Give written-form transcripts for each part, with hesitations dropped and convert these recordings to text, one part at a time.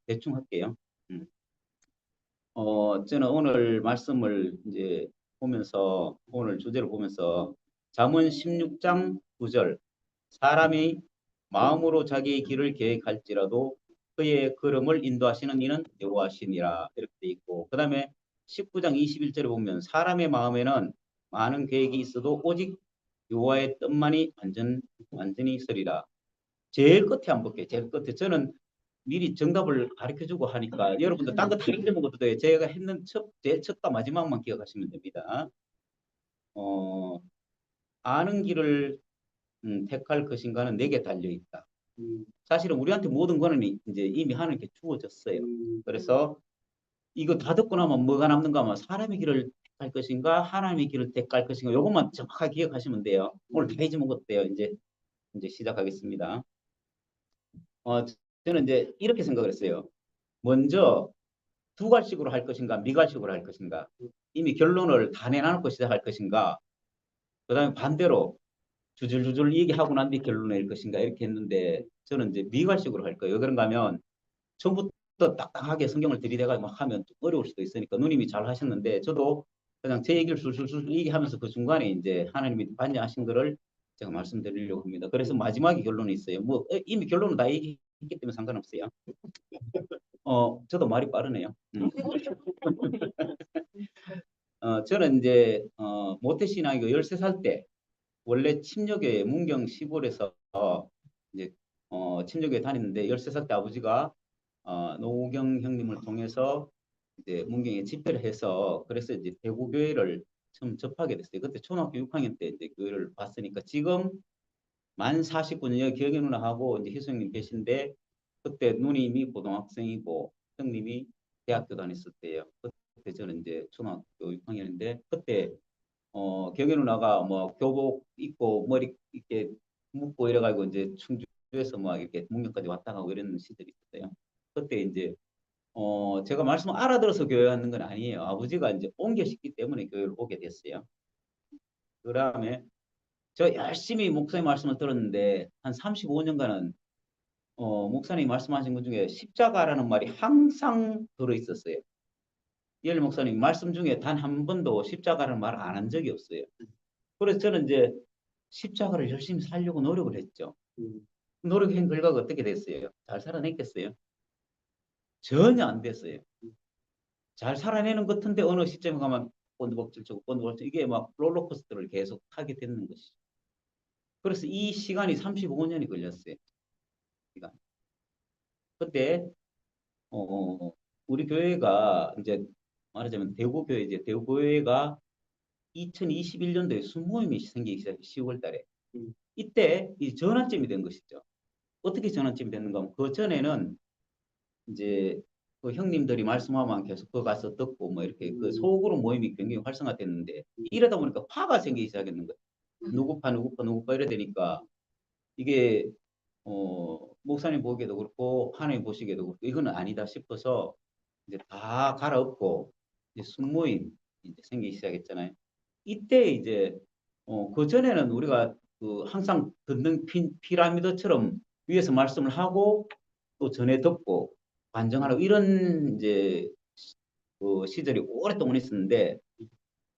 대충 할게요. 음. 저는 오늘 말씀을 이제 보면서, 오늘 주제를 보면서 잠언 16장 9절, 사람이 마음으로 자기의 길을 계획할지라도 그의 걸음을 인도하시는 이는 여호와시니라, 이렇게 돼 있고, 그 다음에 19장 21절에 보면 사람의 마음에는 많은 계획이 있어도 오직 여호와의 뜻만이 완전히 있으리라. 제일 끝에 한번 볼게요. 제일 끝에. 저는 미리 정답을 가르쳐주고 하니까 여러분들 딴 거 다 읽어먹어도 돼요. 제가 했는 제 첫과 마지막만 기억하시면 됩니다. 어, 아는 길을 택할 것인가는 내게 달려 있다. 사실은 우리한테 모든 거는 이제 이미 하나님께 주어졌어요. 그래서 이거 다 듣고 나면 뭐가 남는가 하면 사람의 길을 택할 것인가 하나님의 길을 택할 것인가, 이것만 정확하게 기억하시면 돼요. 오늘 다 잊어먹어도 돼요. 이제 시작하겠습니다. 저는 이제 이렇게 생각을 했어요. 먼저 두괄식으로 할 것인가 미괄식으로 할 것인가, 이미 결론을 다 내놓고 시작할 것인가, 그 다음에 반대로 주줄주줄 얘기하고 난 뒤 결론 낼 것인가, 이렇게 했는데 저는 이제 미괄식으로 할 거예요. 그런가 하면 처음부터 딱딱하게 성경을 들이대가 막 하면 좀 어려울 수도 있으니까 누님이 잘 하셨는데, 저도 그냥 제 얘기를 술술술 얘기하면서 그 중간에 이제 하나님이 반영하신 거를 제가 말씀드리려고 합니다. 그래서 마지막에 결론이 있어요. 뭐 이미 결론은 다 얘기했기 때문에 상관없어요. 저도 말이 빠르네요. 저는 이제 모태신앙이고 13살 때 원래 침례교회 문경 시골에서 이제 침례교회 다녔는데, 13살 때 아버지가 노경 형님을 통해서 이제 문경에 집회를 해서, 그래서 이제 대구교회를 처음 접하게 됐어요. 그때 초등학교 6학년 때 이제 교회를 봤으니까, 지금 만 49년 기억의 누나하고 이제 희수 형님 계신데, 그때 누님이 고등학생이고 형님이 대학교 다녔을 때예요. 그때 저는 이제 초등학교 6학년인데, 그때 경혜 누나가 뭐 교복 입고 머리 이렇게 묶고 이래가지고 이제 충주에서 막 이렇게 문경까지 왔다 가고 이런 시절이 있었어요. 그때 이제 제가 말씀 알아들어서 교회 왔는 건 아니에요. 아버지가 이제 옮겨시기 때문에 교회를 오게 됐어요. 그다음에 저 열심히 목사님 말씀을 들었는데 한 35년간은 목사님 말씀하신 것 중에 십자가라는 말이 항상 들어 있었어요. 이엘 목사님 말씀 중에 단 한 번도 십자가라는 말을 안 한 적이 없어요. 그래서 저는 이제 십자가를 열심히 살려고 노력을 했죠. 노력한 결과가 어떻게 됐어요? 잘 살아냈겠어요? 전혀 안 됐어요. 잘 살아내는 것 같은데 어느 시점에 가면 본드복질적고 본드복질, 이게 막 롤러코스터를 계속 타게 되는 것이죠. 그래서 이 시간이 35년이 걸렸어요. 시간. 그때 우리 교회가 이제 말하자면 대구교회, 이제 대구교회가 2021년도에 순모임이 생기기 시작해 10월 달에. 이때 이 전환점이 된 것이죠. 어떻게 전환점이 됐는가 하면, 그 전에는 이제 그 형님들이 말씀하면 계속 그 가서 듣고 뭐 이렇게 그 소그룹 모임이 굉장히 활성화됐는데, 이러다 보니까 파가 생기기 시작했는 거예요. 누구파 이래 되니까 이게 목사님 보기에도 그렇고 하나님 보시기에도 그렇고 이거는 아니다 싶어서 이제 다 갈아엎고 이제 순모임 이제 생기기 시작했잖아요. 이때 이제 그 전에는 우리가 그 항상 듣는 피라미드처럼 위에서 말씀을 하고 또 전에 듣고 반정하고 이런 이제 그 시절이 오랫동안 있었는데,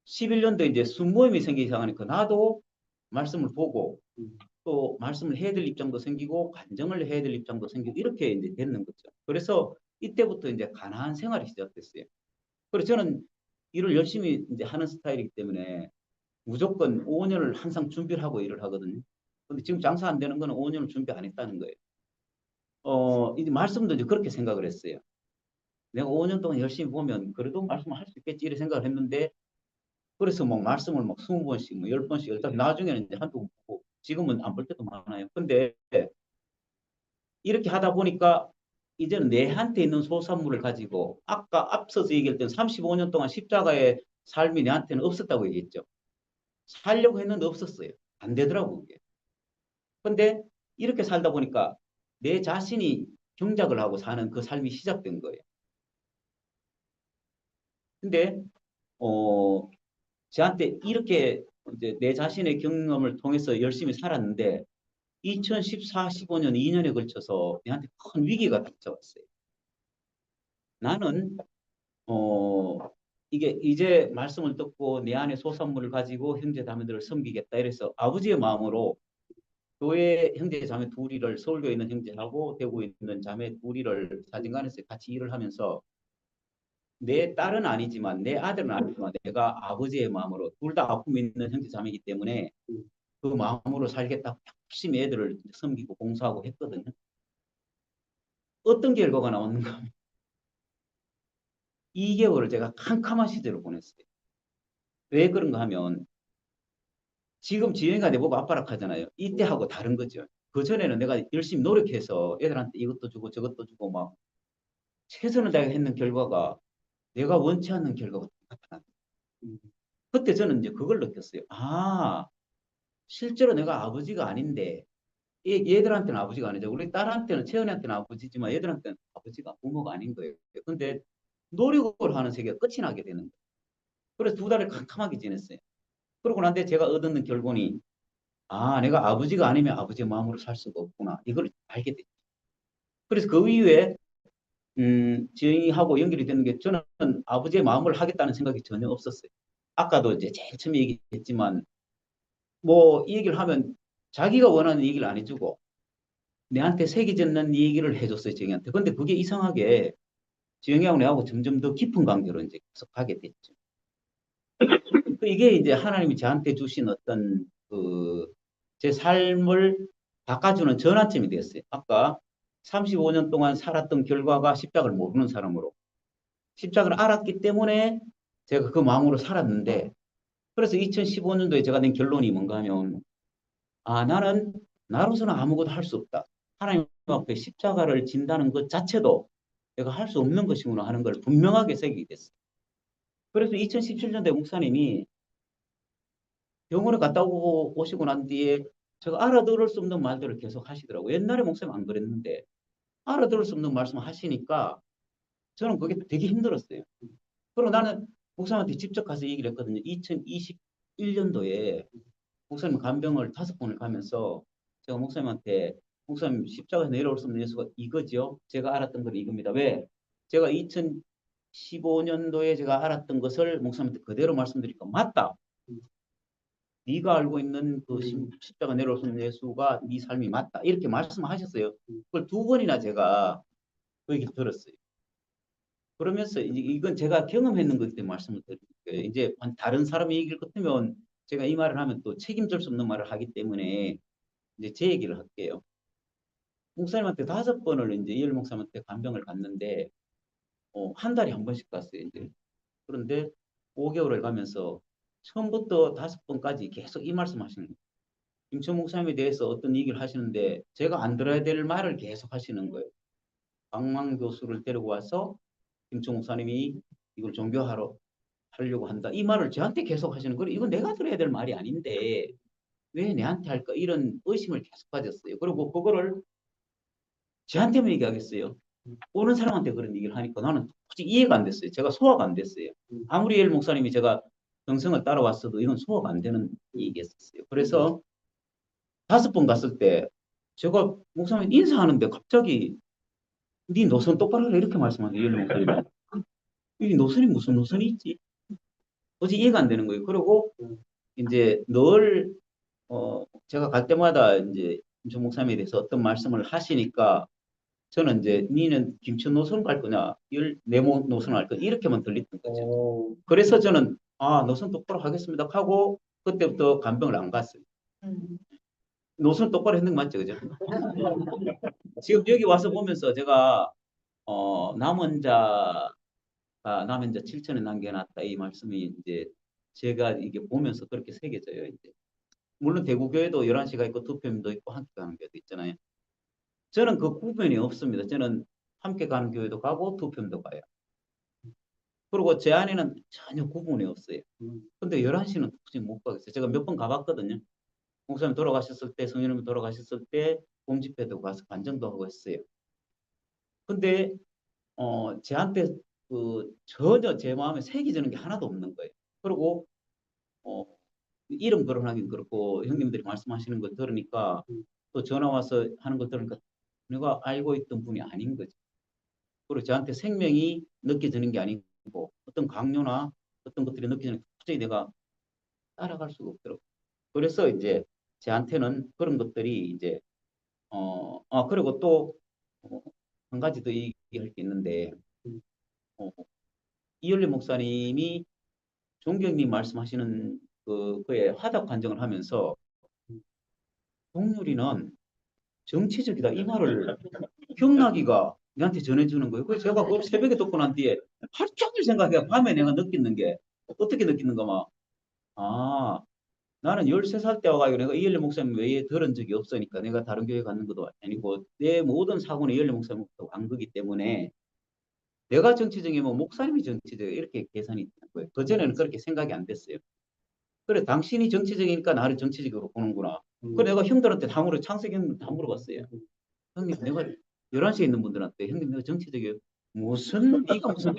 11년도 이제 순모임이 생기기 시작하니까 나도 말씀을 보고 또 말씀을 해야 될 입장도 생기고 간정을 해야 될 입장도 생기고 이렇게 이제 됐는 거죠. 그래서 이때부터 이제 가나안 생활이 시작됐어요. 그래서 저는 일을 열심히 이제 하는 스타일이기 때문에 무조건 5년을 항상 준비를 하고 일을 하거든요. 근데 지금 장사 안 되는 거는 5년을 준비 안 했다는 거예요. 이제 말씀도 이제 그렇게 생각을 했어요. 내가 5년 동안 열심히 보면 그래도 말씀을 할 수 있겠지 이런 생각을 했는데, 그래서 뭐 말씀을 막 20번씩 뭐 10번씩 15번, 나중에는 이제 한두 번 보고 지금은 안 볼 때도 많아요. 근데 이렇게 하다 보니까 이제는 내한테 있는 소산물을 가지고, 아까 앞서서 얘기할 때는 35년 동안 십자가의 삶이 내한테는 없었다고 얘기했죠. 살려고 했는데 없었어요. 안 되더라고 그게. 근데 이렇게 살다 보니까 내 자신이 경작을 하고 사는 그 삶이 시작된 거예요. 근데 어 저한테 이렇게 이제 내 자신의 경험을 통해서 열심히 살았는데, 2014, 15년 2년에 걸쳐서 내한테 큰 위기가 닥쳐왔어요. 나는 이게 이제 말씀을 듣고 내 안에 소산물을 가지고 형제 자매들을 섬기겠다 이래서 아버지의 마음으로 교회 형제 자매 둘이를 서울교에 있는 형제하고 대구에 있는 자매 둘이를 사진관에서 같이 일을 하면서 내 딸은 아니지만 내 아들은 아니지만 내가 아버지의 마음으로 둘 다 아픔이 있는 형제 자매이기 때문에 그 마음으로 살겠다 열심히 애들을 섬기고 봉사하고 했거든요. 어떤 결과가 나왔는가 하면 2개월을 제가 캄캄한 시절을 보냈어요. 왜 그런가 하면 지금 지영이가 내보고 아빠락 하잖아요. 이때하고 다른 거죠. 그전에는 내가 열심히 노력해서 애들한테 이것도 주고 저것도 주고 막 최선을 다해 했는 결과가 내가 원치 않는 결과가 나타났다. 그때 저는 이제 그걸 느꼈어요. 아, 실제로 내가 아버지가 아닌데 얘들한테는 아버지가 아니죠. 우리 딸한테는 채연이한테는 아버지지만 얘들한테는 아버지가 부모가 아닌 거예요. 근데 노력을 하는 세계가 끝이 나게 되는 거예요. 그래서 2달을 캄캄하게 지냈어요. 그러고 난데 제가 얻는 결론이 아, 내가 아버지가 아니면 아버지의 마음으로 살 수가 없구나. 이걸 알게 됐죠. 그래서 그 이후에 지영이하고 연결이 되는 게 저는 아버지의 마음을 하겠다는 생각이 전혀 없었어요. 아까도 이제 제일 처음에 얘기했지만 뭐 이 얘기를 하면 자기가 원하는 얘기를 안 해주고 내한테 색이 젖는 얘기를 해줬어요, 지영이한테. 근데 그게 이상하게 지영이하고 내하고 점점 더 깊은 관계로 이제 계속 가게 됐죠. 이게 이제 하나님이 저한테 주신 어떤 제 삶을 바꿔주는 전환점이 됐어요. 아까 35년 동안 살았던 결과가 십자가를 모르는 사람으로 십자가를 알았기 때문에 제가 그 마음으로 살았는데 그래서 2015년도에 제가 낸 결론이 뭔가 하면 아, 나는 나로서는 아무것도 할 수 없다. 하나님 앞에 십자가를 진다는 것 자체도 내가 할 수 없는 것이구나 하는 걸 분명하게 새기게 됐어요. 그래서 2017년도에 목사님이 병원에 갔다 오시고 난 뒤에 제가 알아들을 수 없는 말들을 계속 하시더라고요. 옛날에 목사님 안 그랬는데 알아들을 수 없는 말씀 하시니까 저는 그게 되게 힘들었어요. 그리고 나는 목사님한테 직접 가서 얘기를 했거든요. 2021년도에 목사님 간병을 5번을 가면서 제가 목사님한테 목사님 십자가에서 내려올 수 없는 예수가 이거죠. 제가 알았던 건 이겁니다. 왜? 제가 2015년도에 제가 알았던 것을 목사님한테 그대로 말씀드리니까 맞다. 네가 알고 있는 그 십자가 내려올 수 없는 예수가 네 삶이 맞다. 이렇게 말씀하셨어요. 그걸 2번이나 제가 그 얘기를 들었어요. 그러면서 이제 이건 제가 경험했는 거기 때문에 말씀을 드릴게요. 이제 다른 사람의 얘기를 같으면 제가 이 말을 하면 또 책임질 수 없는 말을 하기 때문에 이제 제 얘기를 할게요. 목사님한테 5번을 이제 이엘 목사님한테 간병을 갔는데 한 달에 한 번씩 갔어요. 이제 그런데 5개월을 가면서 처음부터 5번까지 계속 이 말씀하시는 거예요. 김천 목사님에 대해서 어떤 얘기를 하시는데 제가 안 들어야 될 말을 계속 하시는 거예요. 강망 교수를 데리고 와서 김천 목사님이 이걸 종교하러 하려고 한다. 이 말을 저한테 계속 하시는 거예요. 이건 내가 들어야 될 말이 아닌데 왜 내한테 할까? 이런 의심을 계속 가졌어요. 그리고 그거를 저한테만 얘기하겠어요. 오는 사람한테 그런 얘기를 하니까 나는 도저히 이해가 안 됐어요. 제가 소화가 안 됐어요. 아무리 엘 목사님이 제가 정성을 따라왔어도 이건 소화가 안 되는 얘기였어요. 그래서 5번 갔을 때 제가 목사님 인사하는데 갑자기 네 노선 똑바로 하라 이렇게 말씀하세요. 엘 목사님. 이 노선이 무슨 노선이 있지? 도저히 이해가 안 되는 거예요. 그리고 이제 늘 제가 갈 때마다 이제 김천 목사님에 대해서 어떤 말씀을 하시니까 저는 이제 니는 김천 노선 갈 거냐, 네모 노선 갈 거냐 이렇게만 들렸던 거죠. 그래서 저는 아 노선 똑바로 하겠습니다 하고 그때부터 간병을 안 갔어요. 노선 똑바로 했는 거 맞죠, 그죠? 지금 여기 와서 보면서 제가 남은 자 7천에 남겨놨다 이 말씀이 이제 제가 이게 보면서 그렇게 새겨져요. 이제 물론 대구교회도 11시가 있고 투표임도 있고 함께 가는 교회도 있잖아요. 저는 그 구분이 없습니다. 저는 함께 가는 교회도 가고 투표임도 가요. 그리고 제 안에는 전혀 구분이 없어요. 근데 11시는 도저히 못 가겠어요. 제가 몇 번 가봤거든요. 목사님 돌아가셨을 때, 성현님 돌아가셨을 때 공집회도 가서 간증도 하고 했어요. 근데 저한테 전혀 제 마음에 새겨지는 게 하나도 없는 거예요. 그리고 어, 이름 거론하긴 그렇고 형님들이 말씀하시는 거 들으니까 또 전화 와서 하는 거 들으니까 내가 알고 있던 분이 아닌 거죠. 그리고 저한테 생명이 느껴지는 게 아니고 어떤 강요나 어떤 것들이 느껴지는 갑자기 내가 따라갈 수가 없더라고요. 그래서 이제 저한테는 그런 것들이 이제 그리고 또 한 가지 더 얘기할 게 있는데 어, 이열리 목사님이 존경님 말씀하시는 그의 화답 간증을 하면서 동률이는 정치적이다 이 말을 경락이가 내한테 전해주는 거예요. 그래서 제가 그걸 새벽에 듣고 난 뒤에 하루 종일 생각해 밤에 내가 느끼는 게 어떻게 느끼는가 막 나는 13살 때 와가지고 내가 이엘리 목사님 외에 들은 적이 없으니까 내가 다른 교회 갔는 것도 아니고 내 모든 사고는 이엘리 목사님부터 간 거기 때문에 내가 정치적이면 목사님이 정치적 이렇게 계산이 되는 거예요. 그전에는 그렇게 생각이 안 됐어요. 그래 당신이 정치적이니까 나를 정치적으로 보는구나. 그래 내가 형들한테 다 창세기 형님 다 물어봤어요. 형님 내가 11시에 있는 분들한테 형님 내가 정치적이에요. 무슨 네가 무슨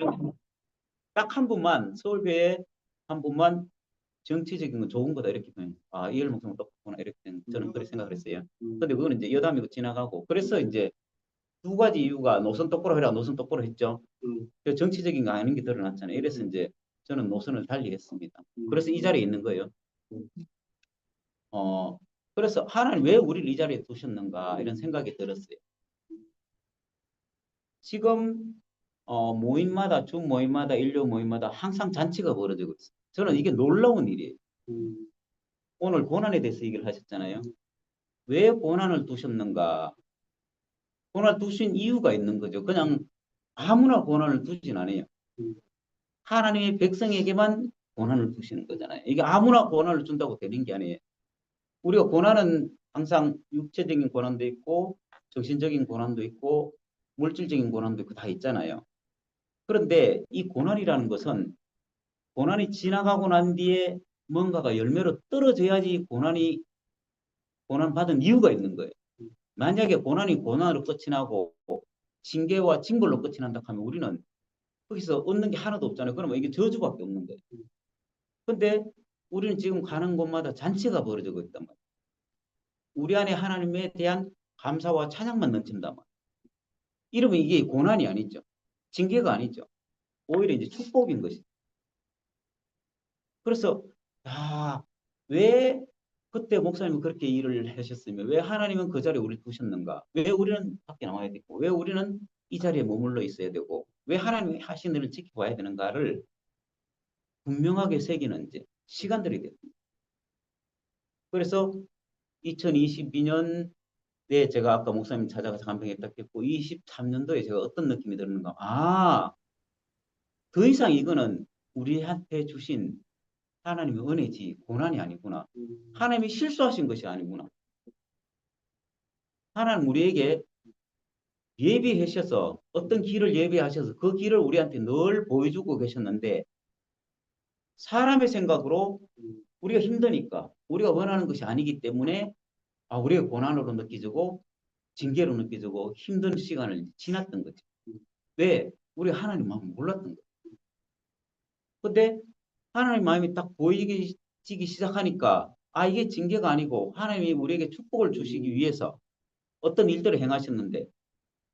딱 한 분만 서울교회 한 분만 정치적인 건 좋은 거다 이렇게 보면 이해를 목숨을 똑바구나 이렇게 저는 그렇게 생각을 했어요. 근데 그거는 이제 여담이고 지나가고 그래서 이제 두 가지 이유가 노선 똑바로 해라 노선 똑바로 했죠. 정치적인 거 아닌 게 드러났잖아요. 이래서 이제 저는 노선을 달리 했습니다. 그래서 이 자리에 있는 거예요. 그래서 하나님 왜 우리를 이 자리에 두셨는가 이런 생각이 들었어요. 지금 모임마다 주 모임마다 일요 모임마다 항상 잔치가 벌어지고 있어요. 저는 이게 놀라운 일이에요. 오늘 고난에 대해서 얘기를 하셨잖아요. 왜 고난을 두셨는가? 고난을 두신 이유가 있는 거죠. 그냥 아무나 고난을 두진 않아요. 하나님의 백성에게만 고난을 두시는 거잖아요. 이게 아무나 고난을 준다고 되는 게 아니에요. 우리가 고난은 항상 육체적인 고난도 있고 정신적인 고난도 있고 물질적인 고난도 있고 다 있잖아요. 그런데 이 고난이라는 것은 고난이 지나가고 난 뒤에 뭔가가 열매로 떨어져야지 고난받은 이유가 있는 거예요. 만약에 고난이 고난으로 끝이 나고 징계와 징벌로 끝이 난다 하면 우리는 거기서 얻는 게 하나도 없잖아요. 그러면 이게 저주밖에 없는 거예요. 근데 우리는 지금 가는 곳마다 잔치가 벌어지고 있단 말이에요. 우리 안에 하나님에 대한 감사와 찬양만 넘친단 말이에요. 이러면 이게 고난이 아니죠. 징계가 아니죠. 오히려 이제 축복인 것이죠. 그래서 왜 그때 목사님은 그렇게 일을 하셨으면 왜 하나님은 그 자리에 우리를 두셨는가? 왜 우리는 밖에 나와야 되고 왜 우리는 이 자리에 머물러 있어야 되고 왜 하나님이 하신 일을 지켜봐야 되는가를 분명하게 새기는 이제 시간들이 됩니다. 그래서 2022년에 제가 아까 목사님 찾아가서 간병했다 했고 23년도에 제가 어떤 느낌이 드는가? 더 이상 이거는 우리한테 주신 하나님의 은혜지 고난이 아니구나. 하나님이 실수하신 것이 아니구나. 하나님 우리에게 예비하셔서 어떤 길을 예비하셔서 그 길을 우리한테 늘 보여주고 계셨는데 사람의 생각으로 우리가 힘드니까 우리가 원하는 것이 아니기 때문에 우리가 고난으로 느껴지고 징계로 느껴지고 힘든 시간을 지났던 거죠. 왜? 우리가 하나님 마음을 몰랐던 거예요. 근데 하나님 마음이 딱 보이기 시작하니까 이게 징계가 아니고 하나님이 우리에게 축복을 주시기 위해서 어떤 일들을 행하셨는데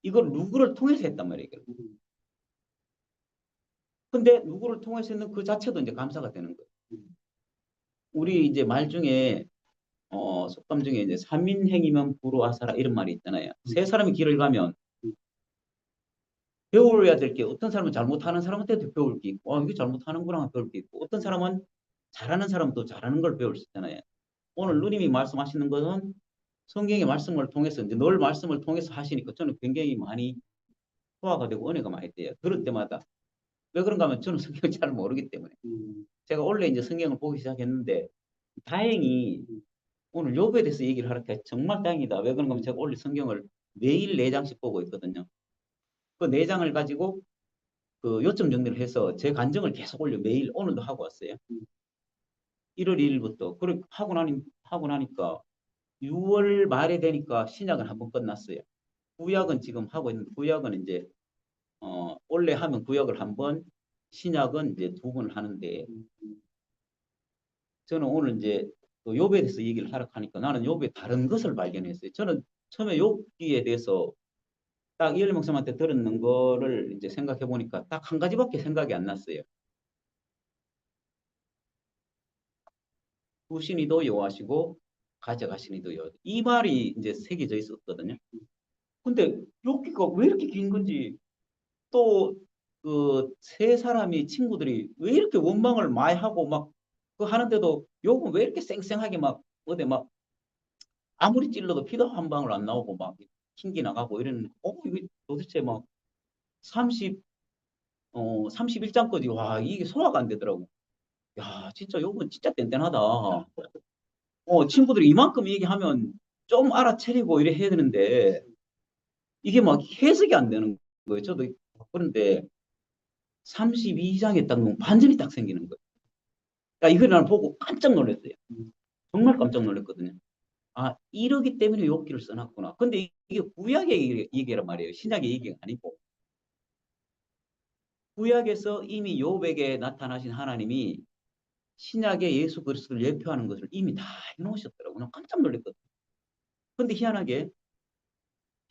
이걸 누구를 통해서 했단 말이에요. 근데 누구를 통해서 했는 그 자체도 이제 감사가 되는 거예요. 우리 이제 말 중에 속담 중에 이제 삼인행이면 불우하사라 이런 말이 있잖아요. 세 사람이 길을 가면 배워야 될 게 어떤 사람은 잘못하는 사람한테도 배울 게 있고 이게 잘못하는구나 배울 게 있고 어떤 사람은 잘하는 사람도 잘하는 걸 배울 수 있잖아요. 오늘 누님이 말씀하시는 것은 성경의 말씀을 통해서 이제 늘 말씀을 통해서 하시니까 저는 굉장히 많이 소화가 되고 은혜가 많이 돼요. 들을 때마다. 왜 그런가 하면 저는 성경을 잘 모르기 때문에. 제가 원래 이제 성경을 보기 시작했는데 다행히 오늘 욥에 대해서 얘기를 하니까 정말 다행이다. 왜 그런가 하면 제가 원래 성경을 매일 4장씩 보고 있거든요. 그 4장을 가지고 그 요점 정리를 해서 제 간증을 계속 매일 오늘도 하고 왔어요. 1월 2일부터. 그렇게 하고 나니까 6월 말에 되니까 신약은 한번 끝났어요. 구약은 지금 하고 있는데 구약은 이제 원래 하면 구약을 한 번, 신약은 이제 2번을 하는데 저는 오늘 이제 또 욥에 대해서 얘기를 하러 가니까 나는 욥에 다른 것을 발견했어요. 저는 처음에 욥기에 대해서 딱 이엘 목사님한테 들었는 거를 이제 생각해 보니까 딱 한 가지밖에 생각이 안 났어요. 주시니도 여호와시고 가져가시니도 여호와. 이 말이 이제 새겨져 있었거든요. 근데 여기가 왜 이렇게 긴 건지 또 그 세 사람이 친구들이 왜 이렇게 원망을 많이 하고 막 그 하는데도 욕은 왜 이렇게 쌩쌩하게 막 어디 막 아무리 찔러도 피도 한 방울 안 나오고 막 흰기 나가고 이러는 이게 도대체 막 30, 31장까지 와 이게 소화가 안 되더라고. 야 진짜 욕은 진짜 뗀뗀하다. 친구들이 이만큼 얘기하면 좀 알아차리고 이래 해야 되는데 이게 막 해석이 안 되는 거예요. 저도 그런데 32장에 딱 반전이 딱 생기는 거예요. 야, 이걸 나는 보고 깜짝 놀랐어요. 정말 깜짝 놀랐거든요. 아, 이러기 때문에 욥기를 써놨구나. 근데 이게 구약의 얘기란 말이에요. 신약의 얘기가 아니고. 구약에서 이미 욥에게 나타나신 하나님이 신약의 예수 그리스도를 예표하는 것을 이미 다 해놓으셨더라고요. 난 깜짝 놀랐거든요. 근데 희한하게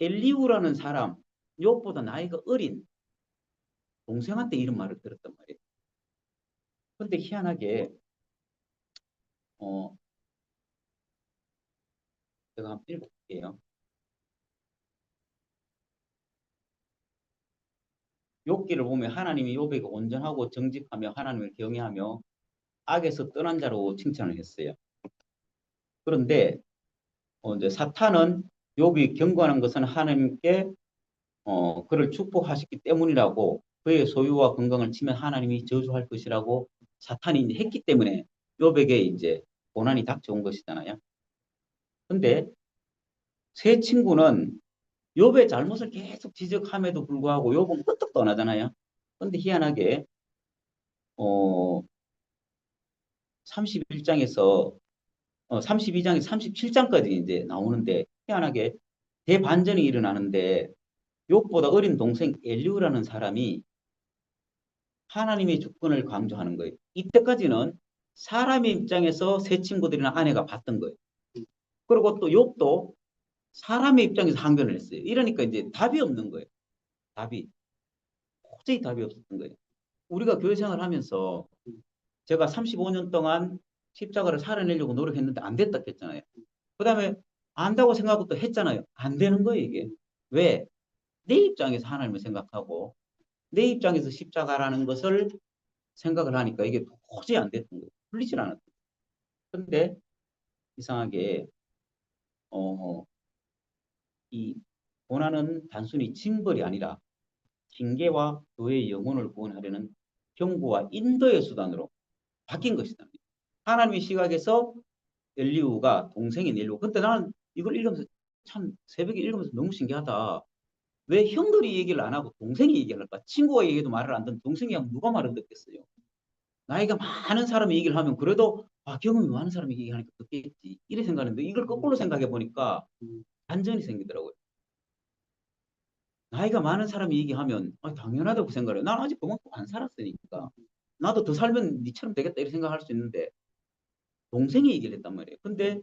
엘리우라는 사람, 욥보다 나이가 어린 동생한테 이런 말을 들었단 말이에요. 근데 희한하게 어, 제가 한번 읽어볼게요. 욥기를 보면 하나님이 욥에게 온전하고 정직하며 하나님을 경외하며 악에서 떠난 자로 칭찬을 했어요. 그런데 이제 사탄은 욥이 경건한 것은 하나님께 그를 축복하셨기 때문이라고 그의 소유와 건강을 치면 하나님이 저주할 것이라고 사탄이 이제 했기 때문에 욥에게 이제 고난이 닥쳐온 것이잖아요. 근데 세 친구는 욥의 잘못을 계속 지적함에도 불구하고 욥은 끄떡도 안 하잖아요. 근데 희한하게 어, 31장에서 32장에서 37장까지 이제 나오는데 희한하게 대반전이 일어나는데 욥보다 어린 동생 엘리우라는 사람이 하나님의 주권을 강조하는 거예요. 이때까지는 사람의 입장에서 세 친구들이나 아내가 봤던 거예요. 그리고 또 욥도 사람의 입장에서 항변을 했어요. 이러니까 이제 답이 없는 거예요. 답이. 도저히 답이 없었던 거예요. 우리가 교회 생활을 하면서 제가 35년 동안 십자가를 살아내려고 노력했는데 안 됐다 했잖아요. 그 다음에 안다고 생각하고 또 했잖아요. 안 되는 거예요, 이게. 왜? 내 입장에서 하나님을 생각하고 내 입장에서 십자가라는 것을 생각을 하니까 이게 도저히 안 됐던 거예요. 풀리질 않았던 거예요. 근데 이상하게 어, 이 고난은 단순히 징벌이 아니라 징계와 교회의 영혼을 구원하려는 경고와 인도의 수단으로 바뀐 것이다. 하나님의 시각에서 엘리우가 동생인 엘리우. 근데 나는 이걸 읽으면서 참 새벽에 읽으면서 너무 신기하다. 왜 형들이 얘기를 안 하고 동생이 얘기를 할까? 친구가 얘기해도 말을 안 듣는 동생이 하면 누가 말을 듣겠어요? 나이가 많은 사람이 얘기를 하면 그래도 경험이 많은 사람이 얘기하니까 듣겠지. 이래 생각하는데 이걸 거꾸로 생각해 보니까 반전이 생기더라고요. 나이가 많은 사람이 얘기하면 당연하다고 생각해요. 난 아직 그만큼 안 살았으니까. 나도 더 살면 니처럼 되겠다 이렇게 생각할 수 있는데 동생이 얘기를 했단 말이에요. 근데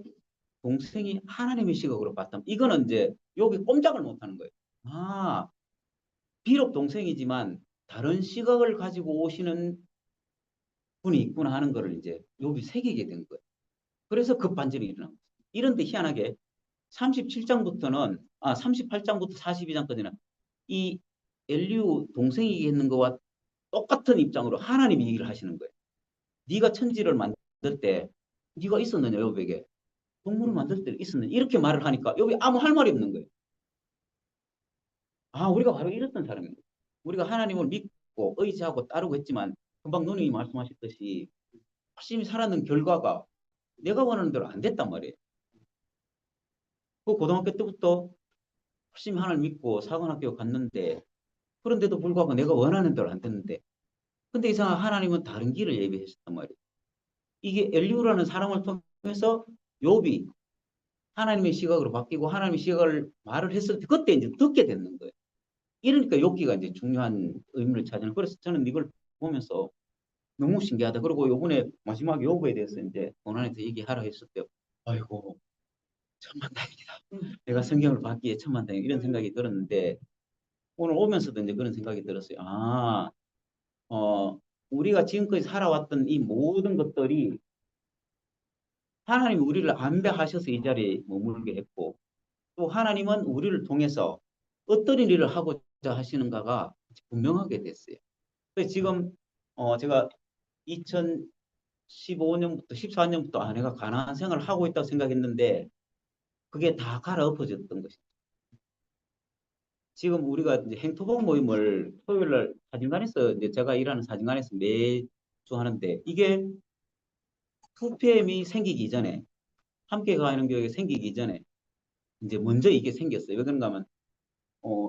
동생이 하나님의 시각으로 봤다면 이거는 이제 여기 꼼짝을 못하는 거예요. 아, 비록 동생이지만 다른 시각을 가지고 오시는 분이 있구나 하는 거를 이제 여기 새기게 된 거예요. 그래서 급반전이 일어난 거예요. 이런데 희한하게 37장부터는 38장부터 42장까지는 이 엘리우 동생이 얘기했는 거와 똑같은 입장으로 하나님이 얘기를 하시는 거예요. 네가 천지를 만들 때 네가 있었느냐 욥에게 동물을 만들 때 있었느냐 이렇게 말을 하니까 욥이 아무 할 말이 없는 거예요. 우리가 바로 이랬던 사람입니다. 우리가 하나님을 믿고 의지하고 따르고 했지만 금방 누님이 말씀하셨듯이 열심히 살았는 결과가 내가 원하는 대로 안 됐단 말이에요. 그 고등학교 때부터 열심히 하나님 믿고 사관학교 갔는데 그런데도 불구하고 내가 원하는 대로 안 됐는데 근데 이상한 하나님은 다른 길을 예비하셨단 말이에요. 이게 엘리우라는 사람을 통해서 욥이 하나님의 시각으로 바뀌고 하나님의 시각을 말을 했을 때 그때 이제 듣게 되는 거예요. 이러니까 욥기가 이제 중요한 의미를 차지하는. 그래서 저는 이걸 보면서 너무 신기하다. 그리고 요번에 마지막에 욥에 대해서 이제 고난에서 얘기하라 했을 때 아이고 천만다행이다. 내가 성경을 받기에 천만다행 이런 생각이 들었는데 오늘 오면서도 이제 그런 생각이 들었어요. 아, 우리가 지금까지 살아왔던 이 모든 것들이 하나님이 우리를 안배하셔서 이 자리에 머물게 했고, 또 하나님은 우리를 통해서 어떤 일을 하고자 하시는가가 분명하게 됐어요. 그래서 지금 제가 2015년부터 14년부터 아내가 가난한 생활을 하고 있다고 생각했는데 그게 다 갈아엎어졌던 것이죠. 지금 우리가 이제 행토복 모임을 토요일 날 사진관에서 이제 제가 일하는 사진관에서 매주 하는데 이게 2PM이 생기기 전에 함께 가는 교육이 생기기 전에 이제 먼저 이게 생겼어요. 왜 그런가 하면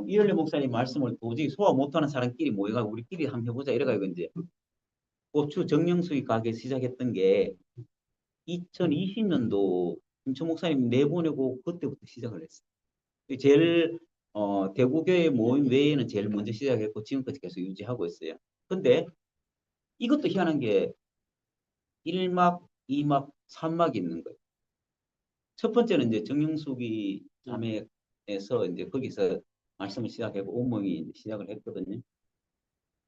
이열래 목사님 말씀을 도저히 소화 못하는 사람끼리 모여가 우리끼리 한번 해보자 이래가지고 이제 고추 정령수익 가게 시작했던 게 2020년도 김천 목사님 내보내고 그때부터 시작을 했어요. 제일 대구교회 모임 외에는 제일 먼저 시작했고 지금까지 계속 유지하고 있어요. 근데 이것도 희한한 게 1막, 2막, 3막이 있는 거예요. 첫 번째는 이제 정영숙이 자매에서 이제 거기서 말씀을 시작하고 온몸이 시작을 했거든요.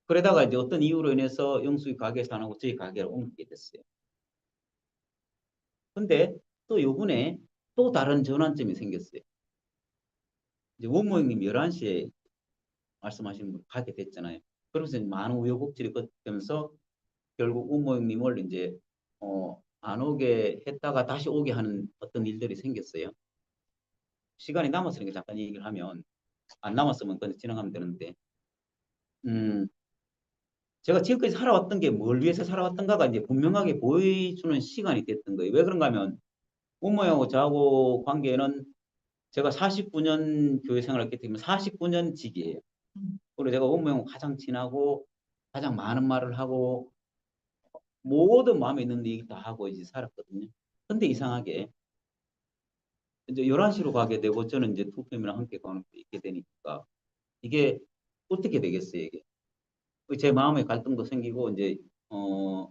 그러다가 이제 어떤 이유로 인해서 영숙이 가게에서 안 하고 저희 가게로 옮기게 됐어요. 근데 또 요번에 또 다른 전환점이 생겼어요. 이제 원모 형님 11시에 말씀하신 분 가게 됐잖아요. 그러면서 많은 우여곡절이 거치면서 결국 원모 형님을 이제 안 오게 했다가 다시 오게 하는 어떤 일들이 생겼어요. 시간이 남았으니까 잠깐 얘기를 하면 안 남았으면 그냥 지나가면 되는데 음, 제가 지금까지 살아왔던 게 뭘 위해서 살아왔던가가 이제 분명하게 보여주는 시간이 됐던 거예요. 왜 그런가 하면 원모하고 저하고 관계는 제가 49년 교회 생활을 했기 때문에 49년 직이에요. 그리고 제가 원모하고 가장 친하고 가장 많은 말을 하고 모든 마음에 있는 얘기 다 하고 이제 살았거든요. 근데 이상하게 이제 11시로 가게 되고 저는 이제 투표이랑 함께 가는 게 있게 되니까 이게 어떻게 되겠어요, 이게. 제 마음의 갈등도 생기고 이제 어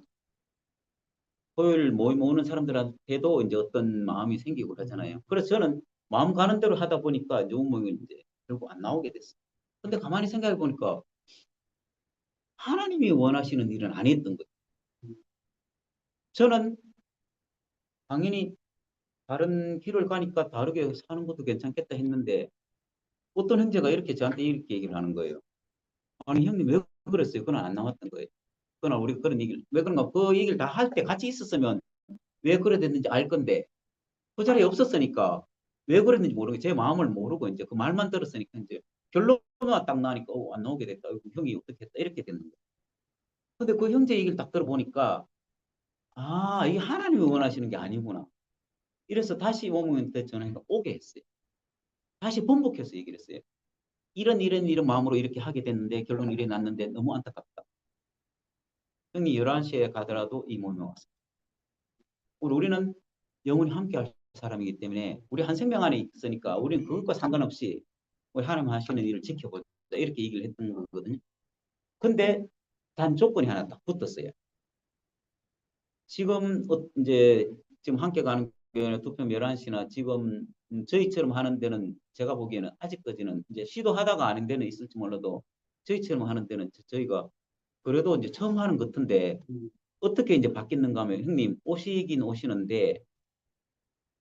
토요일 모임 오는 사람들한테도 이제 어떤 마음이 생기고 그러잖아요. 그래서 저는 마음 가는 대로 하다 보니까 이제 모임이 이제 결국 안 나오게 됐어요. 근데 가만히 생각해 보니까 하나님이 원하시는 일은 안 했던 거예요. 저는 당연히 다른 길을 가니까 다르게 사는 것도 괜찮겠다 했는데 어떤 형제가 이렇게 저한테 이렇게 얘기를 하는 거예요. 아니 형님 왜 그랬어요? 그건 안 나왔던 거예요. 그러나 우리가 그런 얘기를 왜 그런가 그 얘기를 다 할 때 같이 있었으면 왜 그래 됐는지 알 건데 그 자리에 없었으니까 왜 그랬는지 모르고 제 마음을 모르고 이제 그 말만 들었으니까 이제 결론만 딱 나니까 안 나오게 됐다. 형이 어떻게 했다 이렇게 됐는 거예요. 근데 그 형제 얘기를 딱 들어보니까 아 이게 하나님이 원하시는 게 아니구나. 이래서 다시 모모한테 전화해서 오게 했어요. 다시 번복해서 얘기를 했어요. 이런 마음으로 이렇게 하게 됐는데 결론 이래 났는데 너무 안타깝다. 형이 11시에 가더라도 이 모임에 왔어요. 우리는 영원히 함께 할 사람이기 때문에 우리 한 생명 안에 있으니까 우리는 그것과 상관없이 우리 하나님 하시는 일을 지켜보자 이렇게 얘기를 했던 거거든요. 근데 단 조건이 하나 딱 붙었어요. 지금 이제 지금 함께 가는 교회는 투표 11시나 지금 저희처럼 하는 데는 제가 보기에는 아직까지는 이제 시도하다가 아닌 데는 있을지 몰라도 저희처럼 하는 데는 저희가 그래도 이제 처음 하는 것 같은데 어떻게 이제 바뀌는가 하면 형님 오시긴 오시는데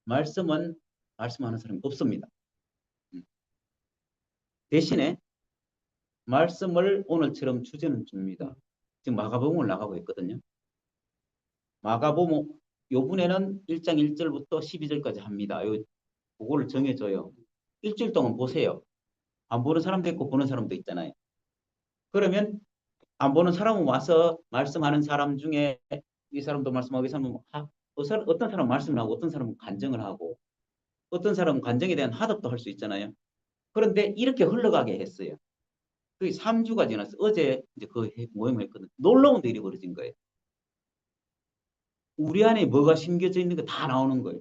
말씀은 말씀하는 사람이 없습니다. 음. 대신에 말씀을 오늘처럼 주제는 줍니다. 지금 마가복음을 나가고 있거든요. 마가복음 요번에는 1장 1절부터 12절까지 합니다. 그거를 정해줘요. 일주일 동안 보세요. 안 보는 사람도 있고 보는 사람도 있잖아요. 그러면 안 보는 사람은 와서 말씀하는 사람 중에 이 사람도 말씀하고 이 사람은 어떤 사람은 말씀을 하고 어떤 사람은 간증을 하고 어떤 사람은 간증에 대한 화답도 할 수 있잖아요. 그런데 이렇게 흘러가게 했어요. 그게 3주가 지났어요. 어제 이제 그 모임을 했거든요. 놀라운 일이 벌어진 거예요. 우리 안에 뭐가 심겨져 있는 거 다 나오는 거예요.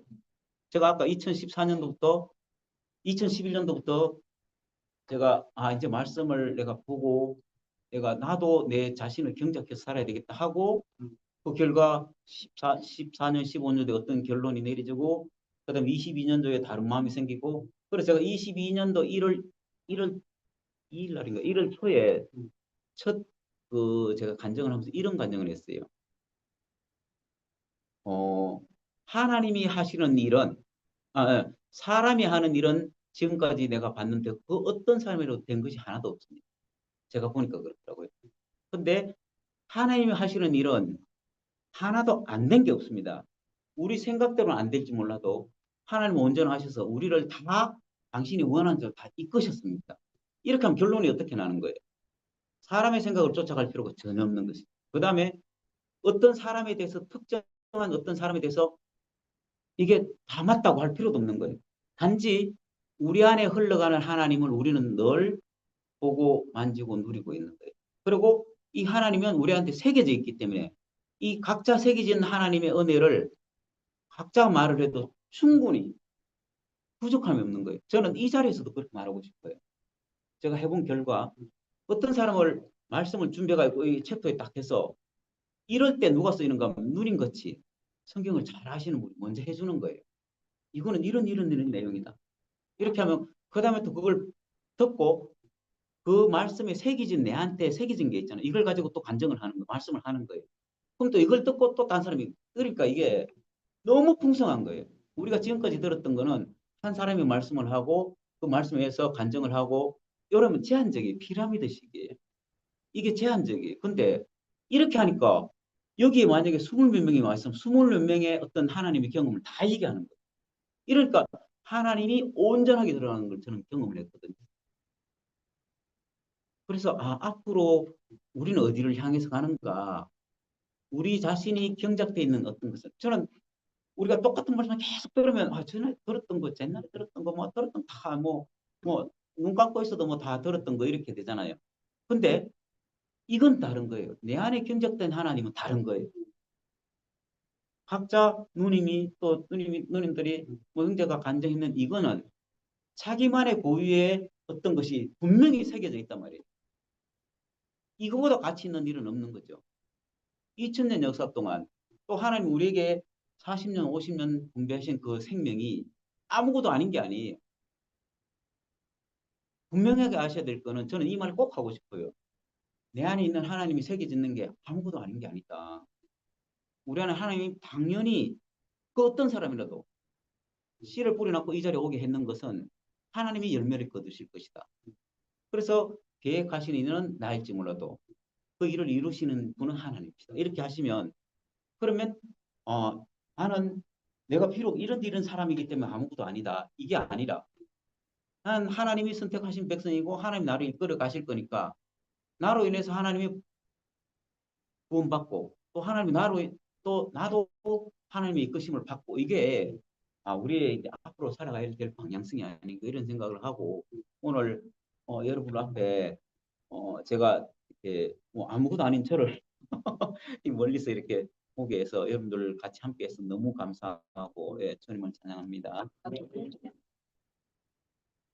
제가 아까 2014년도부터 2011년도부터 제가 이제 말씀을 내가 보고 내가 나도 내 자신을 경작해서 살아야 되겠다 하고 그 결과 14년, 15년도에 어떤 결론이 내려지고 그다음에 22년도에 다른 마음이 생기고 그래서 제가 22년도 1월 2일 날인가 1월 초에 첫 그 제가 간증을 하면서 이런 간증을 했어요. 어, 하나님이 하시는 일은 사람이 하는 일은 지금까지 내가 봤는데 그 어떤 사람이라도 된 것이 하나도 없습니다. 제가 보니까 그렇더라고요. 근데 하나님이 하시는 일은 하나도 안 된 게 없습니다. 우리 생각대로는 안 될지 몰라도 하나님은 온전하셔서 우리를 다 당신이 원하는 대로 다 이끄셨습니다. 이렇게 하면 결론이 어떻게 나는 거예요? 사람의 생각을 쫓아갈 필요가 전혀 없는 것이죠. 그 다음에 어떤 사람에 대해서 특정한 어떤 사람에 대해서 이게 다 맞다고 할 필요도 없는 거예요. 단지 우리 안에 흘러가는 하나님을 우리는 늘 보고 만지고 누리고 있는 거예요. 그리고 이 하나님은 우리한테 새겨져 있기 때문에 이 각자 새겨진 하나님의 은혜를 각자 말을 해도 충분히 부족함이 없는 거예요. 저는 이 자리에서도 그렇게 말하고 싶어요. 제가 해본 결과 어떤 사람을 말씀을 준비해가지고 이 챕터에 딱 해서 이럴 때 누가 쓰이는가 하면 누린같이 성경을 잘 아시는 분이 먼저 해주는 거예요. 이거는 이런 내용이다. 이렇게 하면 그 다음에 또 그걸 듣고 그 말씀에 새겨진 내한테 새겨진 게 있잖아요. 이걸 가지고 또 간증을 하는 거, 말씀을 하는 거예요. 그럼 또 이걸 듣고 또 다른 사람이 그러니까 이게 너무 풍성한 거예요. 우리가 지금까지 들었던 거는 한 사람이 말씀을 하고 그 말씀에서 간증을 하고 이러면 제한적이에요. 피라미드식이에요. 이게 제한적이에요. 근데 이렇게 하니까 여기에 만약에 20몇 명이 왔으면 20몇 명의 어떤 하나님의 경험을 다 얘기하는 거예요. 이러니까 하나님이 온전하게 들어가는 걸 저는 경험을 했거든요. 그래서 앞으로 우리는 어디를 향해서 가는가? 우리 자신이 경작되어 있는 어떤 것을 저는 우리가 똑같은 말씀을 계속 들으면 전에 들었던 거, 옛날에 들었던 거, 뭐 들었던 다 뭐 눈 감고 있어도 뭐 다 들었던 거 이렇게 되잖아요. 근데 이건 다른 거예요. 내 안에 경작된 하나님은 다른 거예요. 각자 누님들이 뭐 형제가 간증했는 이거는 자기만의 고유의 어떤 것이 분명히 새겨져 있단 말이에요. 이거보다 가치 있는 일은 없는 거죠. 2000년 역사 동안 또 하나님 우리에게 40년, 50년 분배하신 그 생명이 아무것도 아닌 게 아니에요. 분명하게 아셔야 될 거는 저는 이 말을 꼭 하고 싶어요. 내 안에 있는 하나님이 새겨짓는 게 아무것도 아닌 게 아니다. 우리 안에 하나님이 당연히 그 어떤 사람이라도 씨를 뿌려놓고 이 자리에 오게 했는 것은 하나님이 열매를 거두실 것이다. 그래서 계획하시는 이는 나일지 몰라도 그 일을 이루시는 분은 하나님이시다. 이렇게 하시면 그러면 나는 내가 비록 이런 사람이기 때문에 아무것도 아니다. 이게 아니라 난 하나님이 선택하신 백성이고 하나님 나를 이끌어 가실 거니까 나로 인해서 하나님이 구원받고 또 하나님이 또 나도 하나님의 이끄심을 받고 이게 우리의 이제 앞으로 살아가야 될 방향성이 아닌가 이런 생각을 하고 오늘 여러분 앞에 제가 이렇게 뭐 아무것도 아닌 저를 멀리서 이렇게 보게 해서 여러분들 같이 함께 해서 너무 감사하고 예, 주님을 찬양합니다.